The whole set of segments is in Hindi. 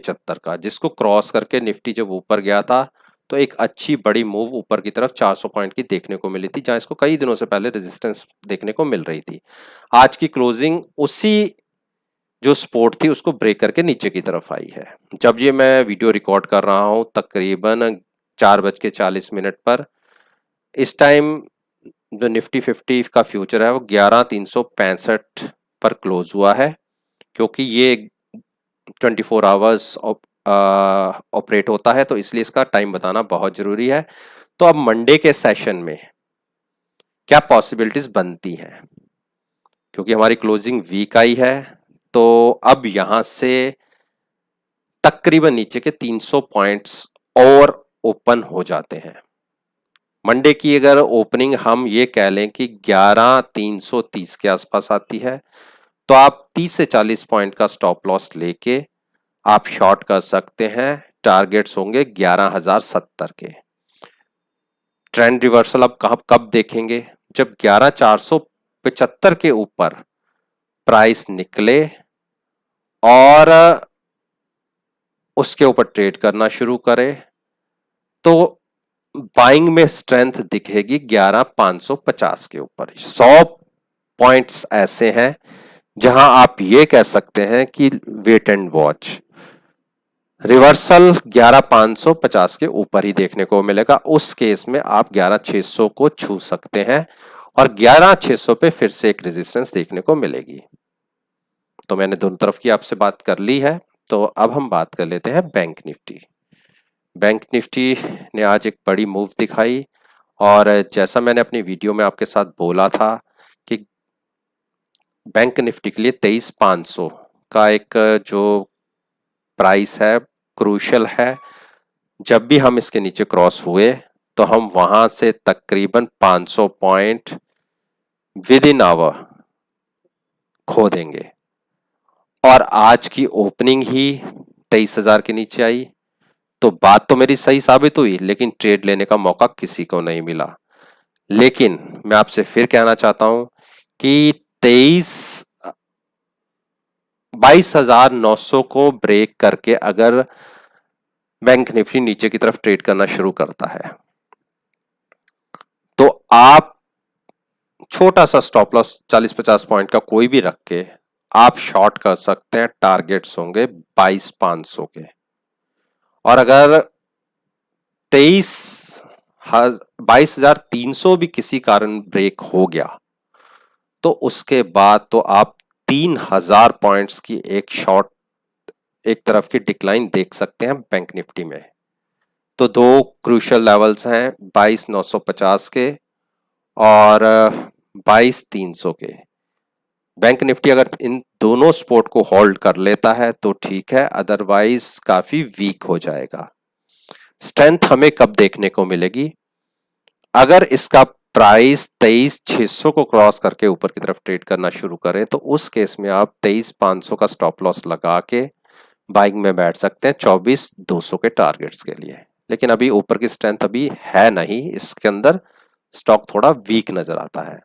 275 का, जिसको क्रॉस करके निफ्टी जब ऊपर गया था तो एक अच्छी बड़ी मूव ऊपर की तरफ 400 पॉइंट की देखने को मिली थी, जहां इसको कई दिनों से पहले रेजिस्टेंस देखने को मिल रही थी। आज की क्लोजिंग उसी जो सपोर्ट थी उसको ब्रेक करके नीचे की तरफ आई है। जब ये मैं वीडियो रिकॉर्ड कर रहा हूं तकरीबन 4:40 पर, इस टाइम जो निफ्टी 50 का फ्यूचर है वो 11,365 पर क्लोज हुआ है, क्योंकि ये 24 आवर्स ऑपरेट होता है, तो इसलिए इसका टाइम बताना बहुत जरूरी है। तो अब मंडे के सेशन में क्या पॉसिबिलिटीज बनती हैं, क्योंकि हमारी क्लोजिंग वीक आई है, तो अब यहां से तकरीबन नीचे के 300 पॉइंट्स और ओपन हो जाते हैं। मंडे की अगर ओपनिंग हम ये कह लें कि 11,330 के आसपास आती है, तो आप 30 से 40 पॉइंट का स्टॉप लॉस लेके आप शॉर्ट कर सकते हैं। टारगेट्स होंगे 11,070 के। ट्रेंड रिवर्सल अब कब देखेंगे? जब 11,475 के ऊपर प्राइस निकले और उसके ऊपर ट्रेड करना शुरू करे, तो बाइंग में स्ट्रेंथ दिखेगी 11,550 के ऊपर। 100 पॉइंट्स ऐसे हैं जहां आप ये कह सकते हैं कि वेट एंड वॉच। रिवर्सल 11,550 के ऊपर ही देखने को मिलेगा। उस केस में आप 11,600 को छू सकते हैं और 11,600 पे फिर से एक रेजिस्टेंस देखने को मिलेगी। तो मैंने दोनों तरफ की आपसे बात कर ली है, तो अब हम बात कर लेते हैं बैंक निफ्टी। बैंक निफ्टी ने आज एक बड़ी मूव दिखाई, और जैसा मैंने अपनी वीडियो में आपके साथ बोला था कि बैंक निफ्टी के लिए 23,500 का एक जो प्राइस है क्रूशियल है। जब भी हम इसके नीचे क्रॉस हुए तो हम वहां से तकरीबन 500 पॉइंट विद इन आवर खो देंगे, और आज की ओपनिंग ही 23,000 के नीचे आई। तो बात तो मेरी सही साबित हुई, लेकिन ट्रेड लेने का मौका किसी को नहीं मिला। लेकिन मैं आपसे फिर कहना चाहता हूं कि 22,900 को ब्रेक करके अगर बैंक निफ्टी नीचे की तरफ ट्रेड करना शुरू करता है, तो आप छोटा सा स्टॉप लॉस 40-50 पॉइंट का कोई भी रख के आप शॉर्ट कर सकते हैं। टारगेट्स होंगे 22,500 के। और अगर 22,300 भी किसी कारण ब्रेक हो गया, तो उसके बाद तो आप 3,000 पॉइंट्स की एक शॉर्ट एक तरफ की डिक्लाइन देख सकते हैं बैंक निफ्टी में। तो दो क्रूशियल लेवल्स हैं, 22,950 के और 22,300 के। बैंक निफ्टी अगर इन दोनों सपोर्ट को होल्ड कर लेता है तो ठीक है, अदरवाइज काफी वीक हो जाएगा। स्ट्रेंथ हमें कब देखने को मिलेगी? अगर इसका प्राइस 23,600 को क्रॉस करके ऊपर की तरफ ट्रेड करना शुरू करें, तो उस केस में आप 23,500 का स्टॉप लॉस लगा के बाइंग में बैठ सकते हैं 24,200 के टारगेट्स के लिए। लेकिन अभी ऊपर की स्ट्रेंथ अभी है नहीं, इसके अंदर स्टॉक थोड़ा वीक नजर आता है।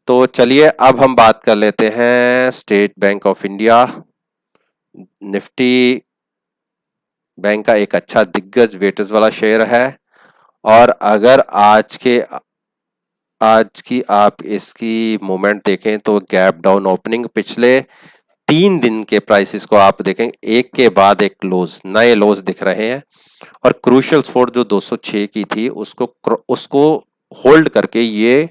तो चलिए अब हम बात कर लेते हैं state bank of India. Nifty bank का एक अच्छा दिग्गज वेटेज वाला शेयर है, और अगर आज की आप इसकी मूवमेंट देखें तो गैप डाउन ओपनिंग पिछले 3 दिन के प्राइसेस को आप देखें, एक के बाद एक नए लोज दिख रहे हैं। और क्रूशियल सपोर्ट जो 206 की थी उसको होल्ड करके ये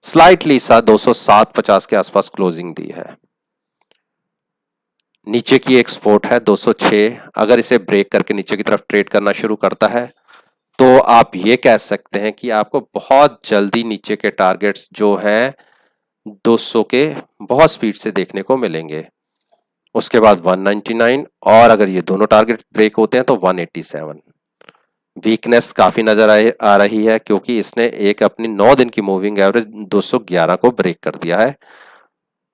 स्लाइटली सा 207.50 के आसपास क्लोजिंग दी है। नीचे की एक सपोर्ट है 206, अगर इसे ब्रेक करके नीचे की तरफ ट्रेड करना शुरू करता है, तो आप ये कह सकते हैं कि आपको बहुत जल्दी नीचे के टारगेट्स जो हैं 200 के बहुत स्पीड से देखने को मिलेंगे। उसके बाद 199, और अगर ये दोनों टारगेट ब्रेक होते हैं तो 187। वीकनेस काफी नजर आ रही है, क्योंकि इसने एक अपनी 9 दिन की मूविंग एवरेज 211 को ब्रेक कर दिया है।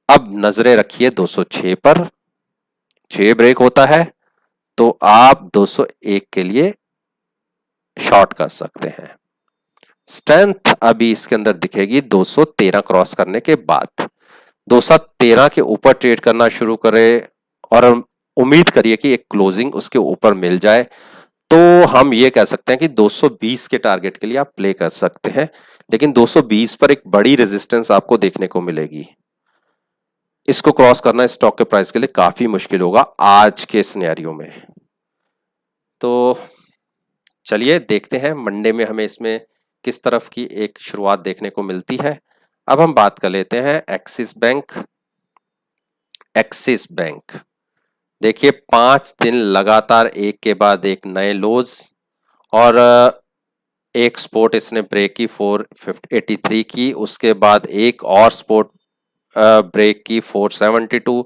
अब नजरें रखिए 206 पर। 6 ब्रेक होता है तो आप 201 के लिए शॉर्ट कर सकते हैं। स्ट्रेंथ अभी इसके अंदर दिखेगी 213 क्रॉस करने के बाद। 213 के ऊपर ट्रेड करना शुरू करे और उम्मीद करिए कि एक क्लोजिंग उसके ऊपर मिल जाए, तो हम ये कह सकते हैं कि 220 के टारगेट के लिए आप प्ले कर सकते हैं। लेकिन 220 पर एक बड़ी रेजिस्टेंस आपको देखने को मिलेगी। इसको क्रॉस करना स्टॉक के प्राइस के लिए काफी मुश्किल होगा आज के सिनेरियो में। तो चलिए देखते हैं मंडे में हमें इसमें किस तरफ की एक शुरुआत देखने को मिलती है। अब हम बात कर लेते हैं एक्सिस बैंक। एक्सिस बैंक देखिए 5 दिन लगातार एक के बाद एक नए लोज, और एक स्पोर्ट इसने ब्रेक की 483 की, उसके बाद एक और स्पोर्ट ब्रेक की 472,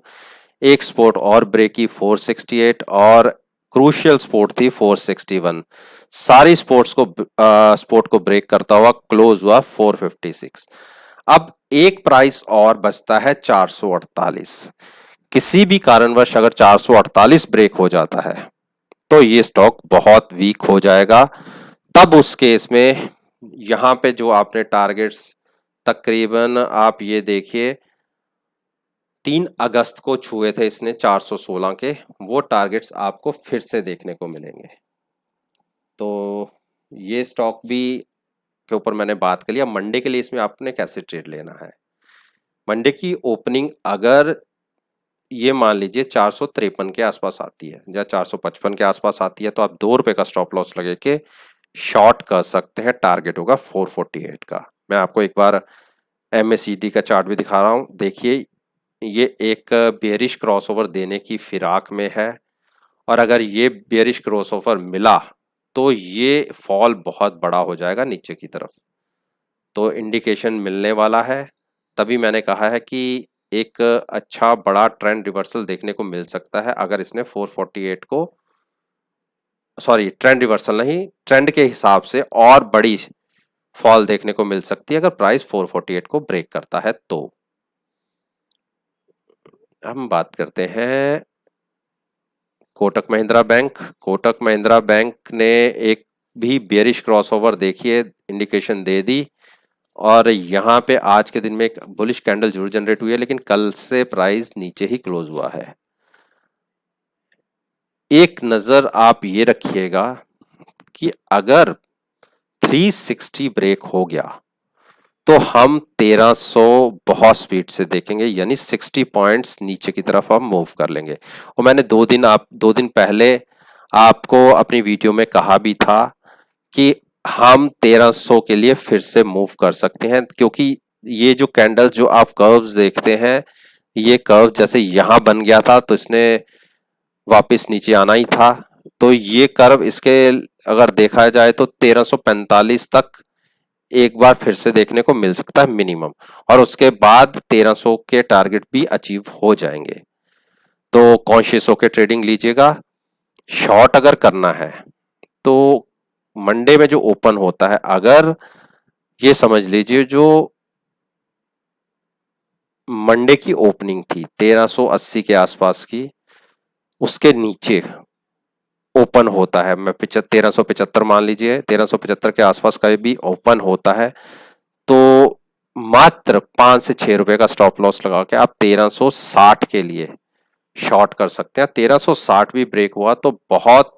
एक स्पोर्ट और ब्रेक की 468, और क्रूशियल स्पोर्ट थी 461। सारी स्पोर्ट को ब्रेक करता हुआ क्लोज हुआ 456। अब एक प्राइस और बचता है 448। किसी भी कारणवश अगर 448 ब्रेक हो जाता है तो ये स्टॉक बहुत वीक हो जाएगा। तब उस केस में यहां पे जो आपने टारगेट्स तकरीबन आप ये देखिए 3 अगस्त को छुए थे इसने 416 के, वो टारगेट्स आपको फिर से देखने को मिलेंगे। तो ये स्टॉक भी के ऊपर मैंने बात कर लिया। मंडे के लिए इसमें आपने कैसे ट्रेड लेना है। मंडे की ओपनिंग अगर ये मान लीजिए 453 के आसपास आती है या 455 के आसपास आती है, तो आप ₹2 का स्टॉप लॉस लगे के शॉर्ट कर सकते हैं। टारगेट होगा 448 का। मैं आपको एक बार MACD का चार्ट भी दिखा रहा हूं। देखिए ये एक बेयरिश क्रॉसओवर देने की फिराक में है, और अगर ये बेयरिश क्रॉसओवर मिला तो ये फॉल बहुत बड़ा हो जाएगा नीचे की तरफ। तो इंडिकेशन मिलने वाला है। तभी मैंने कहा है कि एक अच्छा बड़ा ट्रेंड रिवर्सल देखने को मिल सकता है अगर इसने 448 को, सॉरी ट्रेंड रिवर्सल नहीं, ट्रेंड के हिसाब से और बड़ी फॉल देखने को मिल सकती है अगर प्राइस 448 को ब्रेक करता है। तो हम बात करते हैं कोटक महिंद्रा बैंक। कोटक महिंद्रा बैंक ने एक भी बेयरिश क्रॉसओवर देखिए इंडिकेशन दे दी, और यहाँ पे आज के दिन में एक बुलिश कैंडल जरूर जनरेट हुई है, लेकिन कल से प्राइस नीचे ही क्लोज हुआ है। एक नजर आप ये रखिएगा कि अगर 360 ब्रेक हो गया तो हम 1300 बहुत स्पीड से देखेंगे, यानी 60 पॉइंट्स नीचे की तरफ हम मूव कर लेंगे। और मैंने 2 दिन पहले आपको अपनी वीडियो में कहा भी था कि हम 1300 के लिए फिर से मूव कर सकते हैं, क्योंकि ये जो कैंडल जो आप कर्व्स देखते हैं, ये कर्व जैसे यहां बन गया था तो इसने वापस नीचे आना ही था। तो ये कर्व इसके अगर देखा जाए तो 1345 तक एक बार फिर से देखने को मिल सकता है मिनिमम, और उसके बाद 1300 के टारगेट भी अचीव हो जाएंगे। तो कॉन्शियस होकर ट्रेडिंग लीजिएगा। शॉर्ट अगर करना है तो मंडे में जो ओपन होता है, अगर ये समझ लीजिए जो मंडे की ओपनिंग थी 1380 के आसपास की, उसके नीचे ओपन होता है, मैं 1375 मान लीजिए, 1375 के आसपास का भी ओपन होता है, तो मात्र 5 से 6 रुपए का स्टॉप लॉस लगा के आप 1360 के लिए शॉर्ट कर सकते हैं। 1360 भी ब्रेक हुआ तो बहुत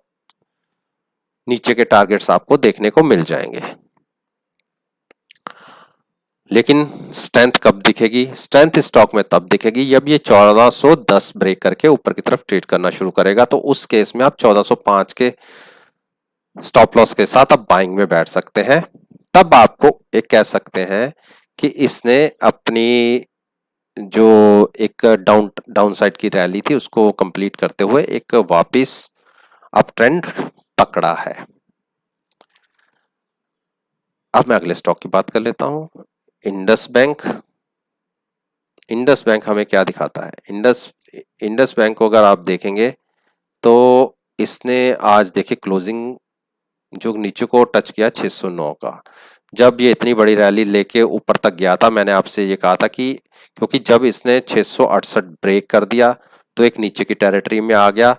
नीचे के टारगेट्स आपको देखने को मिल जाएंगे। लेकिन स्ट्रेंथ कब दिखेगी? स्ट्रेंथ स्टॉक में तब दिखेगी जब ये 1410 ब्रेक करके ऊपर की तरफ ट्रेड करना शुरू करेगा। तो उस केस में आप 1405 के स्टॉप लॉस के साथ आप बाइंग में बैठ सकते हैं। तब आपको एक कह सकते हैं कि इसने अपनी जो एक डाउन साइड की रैली थी उसको कंप्लीट करते हुए एक वापस अप ट्रेंड पकड़ा है। अब मैं अगले स्टॉक की बात कर लेता हूं, इंडस बैंक। इंडस बैंक हमें क्या दिखाता है? इंडस बैंक को अगर आप देखेंगे तो इसने आज देखिए क्लोजिंग जो नीचे को टच किया 609 का। जब ये इतनी बड़ी रैली लेके ऊपर तक गया था, मैंने आपसे ये कहा था कि क्योंकि जब इसने 668 ब्रेक कर दिया तो एक नीचे की टेरिटरी में आ गया,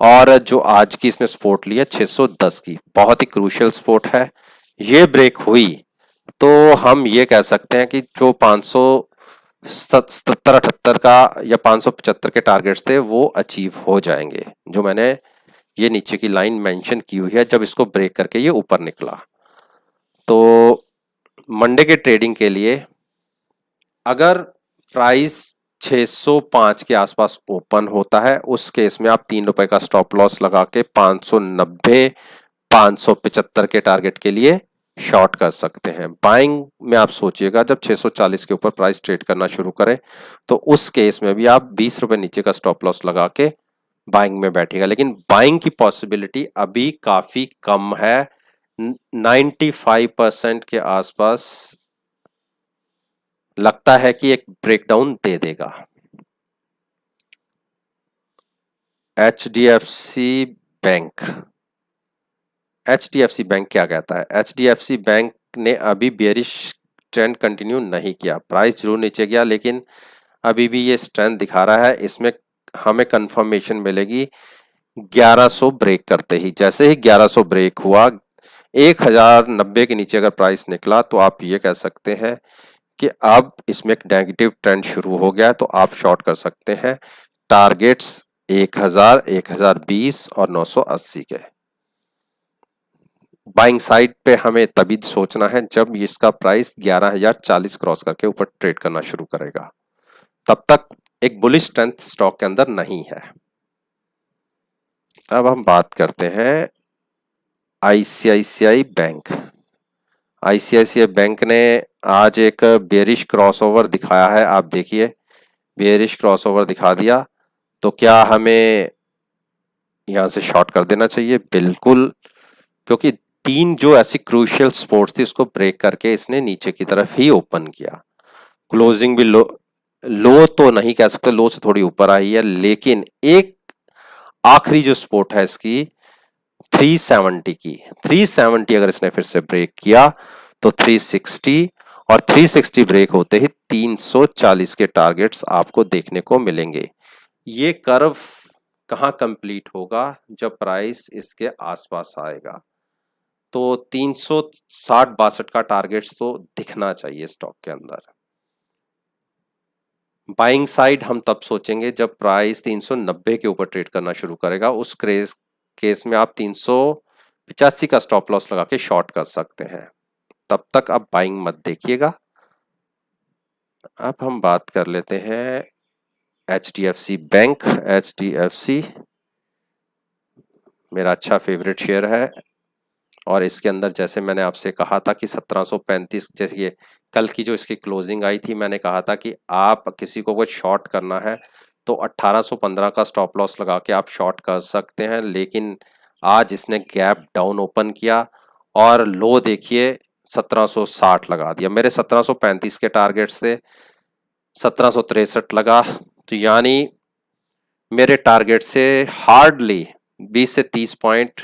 और जो आज की इसने सपोर्ट लिया 610 की, बहुत ही क्रूशियल सपोर्ट है। ये ब्रेक हुई तो हम ये कह सकते हैं कि जो 500 77-78 का या 575 के टारगेट्स थे वो अचीव हो जाएंगे, जो मैंने ये नीचे की लाइन मेंशन की हुई है जब इसको ब्रेक करके ये ऊपर निकला। तो मंडे के ट्रेडिंग के लिए अगर प्राइस 605 के आसपास ओपन होता है, उस केस में आप ₹3 का स्टॉप लॉस लगा के 590 575 के टारगेट के लिए शॉर्ट कर सकते हैं। बाइंग में आप सोचिएगा जब 640 के ऊपर प्राइस ट्रेड करना शुरू करे तो उस केस में भी आप ₹20 नीचे का स्टॉप लॉस लगा के बाइंग में बैठेगा, लेकिन बाइंग की पॉसिबिलिटी अभी काफी कम है। 95% के आसपास लगता है कि एक ब्रेकडाउन दे देगा। HDFC बैंक, HDFC बैंक क्या कहता है? HDFC बैंक ने अभी बेयरिश ट्रेंड कंटिन्यू नहीं किया, प्राइस जरूर नीचे गया लेकिन अभी भी ये स्ट्रेंथ दिखा रहा है। इसमें हमें कंफर्मेशन मिलेगी 1100 ब्रेक करते ही। जैसे ही 1100 ब्रेक हुआ, 1090 के नीचे अगर प्राइस निकला तो आप ये कह सकते हैं कि अब इसमें एक नेगेटिव ट्रेंड शुरू हो गया, तो आप शॉर्ट कर सकते हैं। टारगेट्स 1000, 1020 और 980 के। बाइंग साइड पे हमें तभी सोचना है जब इसका प्राइस 11040 क्रॉस करके ऊपर ट्रेड करना शुरू करेगा, तब तक एक बुलिश स्ट्रेंथ स्टॉक के अंदर नहीं है। अब हम बात करते हैं आईसीआईसीआई बैंक। आईसीआईसीआई बैंक ने आज एक बेरिश क्रॉसओवर दिखाया है। आप देखिए, बेरिश क्रॉसओवर दिखा दिया तो क्या हमें यहां से शॉर्ट कर देना चाहिए? बिल्कुल, क्योंकि तीन जो ऐसी क्रूशियल स्पोर्ट्स थी उसको ब्रेक करके इसने नीचे की तरफ ही ओपन किया। क्लोजिंग भी लो, लो तो नहीं कह सकते, लो से थोड़ी ऊपर आई है, लेकिन एक आखिरी जो सपोर्ट है इसकी 370 की, 370 अगर इसने फिर से ब्रेक किया तो 360, और 360 ब्रेक होते ही 340 के टारगेट्स आपको देखने को मिलेंगे। ये कर्व कहां कंप्लीट होगा? जब प्राइस इसके आसपास आएगा तो 360-62 का टारगेट्स तो दिखना चाहिए स्टॉक के अंदर। बाइंग साइड हम तब सोचेंगे जब प्राइस 390 के ऊपर ट्रेड करना शुरू करेगा। उस केस में आप 385 का स्टॉप लॉस लगा के शॉर्ट कर सकते हैं। तब तक आप बाइंग मत देखिएगा। अब हम बात कर लेते हैं HDFC बैंक। HDFC मेरा अच्छा फेवरेट शेयर है, और इसके अंदर जैसे मैंने आपसे कहा था कि 1735, जैसे ये कल की जो इसकी क्लोजिंग आई थी, मैंने कहा था कि आप किसी को कुछ शॉर्ट करना है तो 1815 का स्टॉप लॉस लगा के आप शॉर्ट कर सकते हैं। लेकिन आज इसने गैप डाउन ओपन किया और लो देखिए 1760 लगा दिया। मेरे 1735 के टारगेट से 1763 लगा, तो यानी मेरे टारगेट से हार्डली 20 से 30 पॉइंट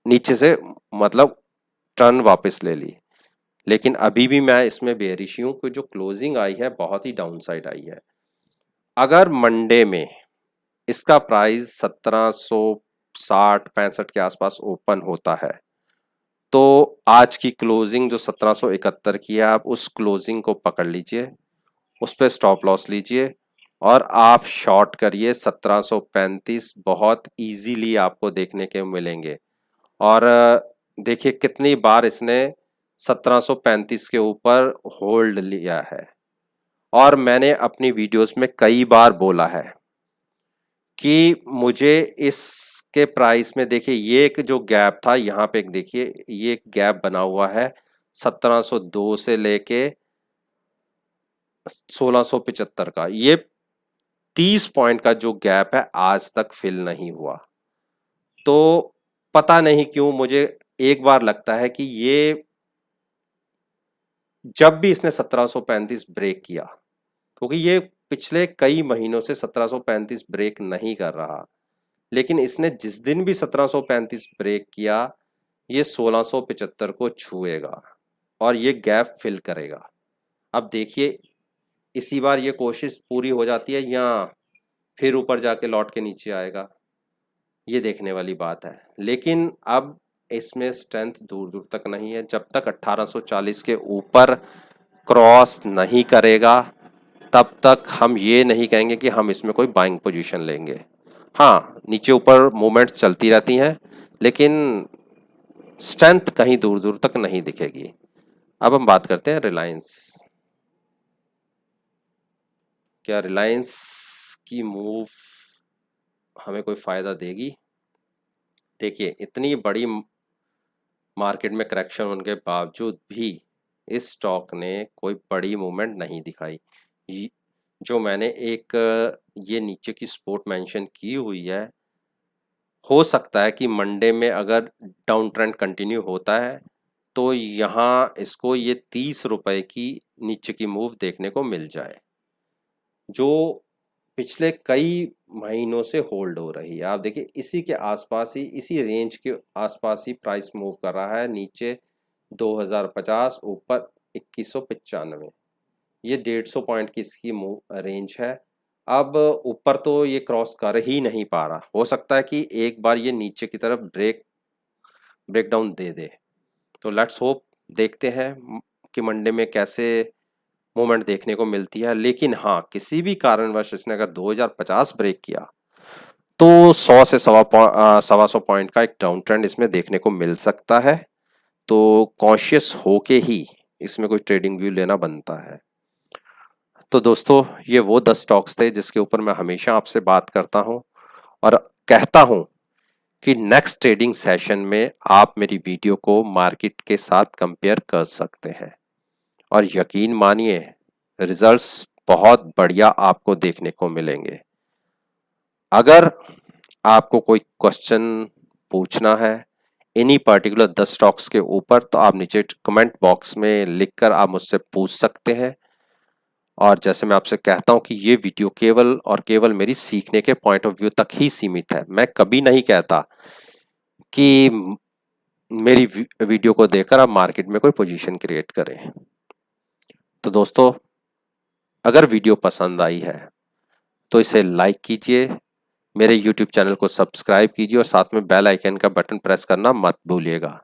नीचे से मतलब टर्न वापस ले ली। लेकिन अभी भी मैं इसमें बेयरिश हूं कि जो क्लोजिंग आई है बहुत ही डाउन साइड आई है। अगर मंडे में इसका प्राइस 1760-65 के आसपास ओपन होता है तो आज की क्लोजिंग जो 1771 की है, आप उस क्लोजिंग को पकड़ लीजिए, उस पर स्टॉप लॉस लीजिए और आप शॉर्ट करिए। 1735 बहुत इजीली आपको देखने के मिलेंगे। और देखिए कितनी बार इसने 1735 के ऊपर होल्ड लिया है, और मैंने अपनी वीडियोस में कई बार बोला है कि मुझे इसके प्राइस में, देखिए ये एक जो गैप था यहाँ पे, एक देखिए ये एक गैप बना हुआ है 1702 से लेके 1675 का, ये 30 पॉइंट का जो गैप है आज तक फिल नहीं हुआ। तो पता नहीं क्यों मुझे एक बार लगता है कि ये जब भी इसने 1735 ब्रेक किया, क्योंकि ये पिछले कई महीनों से 1735 ब्रेक नहीं कर रहा, लेकिन इसने जिस दिन भी 1735 ब्रेक किया ये 1675 को छुएगा और ये गैप फिल करेगा। अब देखिए इसी बार ये कोशिश पूरी हो जाती है या फिर ऊपर जाके लौट के नीचे आएगा, ये देखने वाली बात है। लेकिन अब इसमें स्ट्रेंथ दूर दूर तक नहीं है। जब तक 1840 के ऊपर क्रॉस नहीं करेगा तब तक हम ये नहीं कहेंगे कि हम इसमें कोई बाइंग पोजीशन लेंगे। हाँ, नीचे ऊपर मूवमेंट चलती रहती हैं, लेकिन स्ट्रेंथ कहीं दूर दूर तक नहीं दिखेगी। अब हम बात करते हैं रिलायंस। क्या रिलायंस की मूव हमें कोई फायदा देगी? देखिए, इतनी बड़ी मार्केट में करेक्शन होने के बावजूद भी इस स्टॉक ने कोई बड़ी मूवमेंट नहीं दिखाई। जो मैंने एक ये नीचे की सपोर्ट मेंशन की हुई है, हो सकता है कि मंडे में अगर डाउन ट्रेंड कंटिन्यू होता है तो यहाँ इसको ये 30 रुपए की नीचे की मूव देखने को मिल जाए, जो पिछले कई महीनों से होल्ड हो रही है। आप देखिए, इसी के आसपास ही, इसी रेंज के आसपास ही प्राइस मूव कर रहा है। नीचे 2050, ऊपर 2195, ये 150 पॉइंट की इसकी मूव रेंज है। अब ऊपर तो ये क्रॉस कर ही नहीं पा रहा, हो सकता है कि एक बार ये नीचे की तरफ ब्रेकडाउन दे दे। तो लेट्स होप, देखते हैं कि मंडे में कैसे मूवमेंट देखने को मिलती है। लेकिन हाँ, किसी भी कारणवश इसने अगर 2050 ब्रेक किया तो 100 से 125 पॉइंट का एक डाउन ट्रेंड इसमें देखने को मिल सकता है। तो कॉन्शियस होके ही इसमें कोई ट्रेडिंग व्यू लेना बनता है। तो दोस्तों, ये वो 10 स्टॉक्स थे जिसके ऊपर मैं हमेशा आपसे बात करता हूँ और कहता हूँ कि नेक्स्ट ट्रेडिंग सेशन में आप मेरी वीडियो को मार्केट के साथ कंपेयर कर सकते हैं, और यकीन मानिए रिजल्ट्स बहुत बढ़िया आपको देखने को मिलेंगे। अगर आपको कोई क्वेश्चन पूछना है इन्हीं पर्टिकुलर 10 स्टॉक्स के ऊपर, तो आप नीचे कमेंट बॉक्स में लिखकर आप मुझसे पूछ सकते हैं। और जैसे मैं आपसे कहता हूं कि ये वीडियो केवल और केवल मेरी सीखने के पॉइंट ऑफ व्यू तक ही सीमित है। मैं कभी नहीं कहता कि मेरी वीडियो को देखकर आप मार्केट में कोई पोजीशन क्रिएट करें। तो दोस्तों, अगर वीडियो पसंद आई है तो इसे लाइक कीजिए, मेरे YouTube चैनल को सब्सक्राइब कीजिए और साथ में बेल आइकन का बटन प्रेस करना मत भूलिएगा।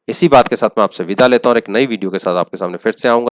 इसी बात के साथ मैं आपसे विदा लेता हूं और एक नई वीडियो के साथ आपके सामने फिर से आऊंगा।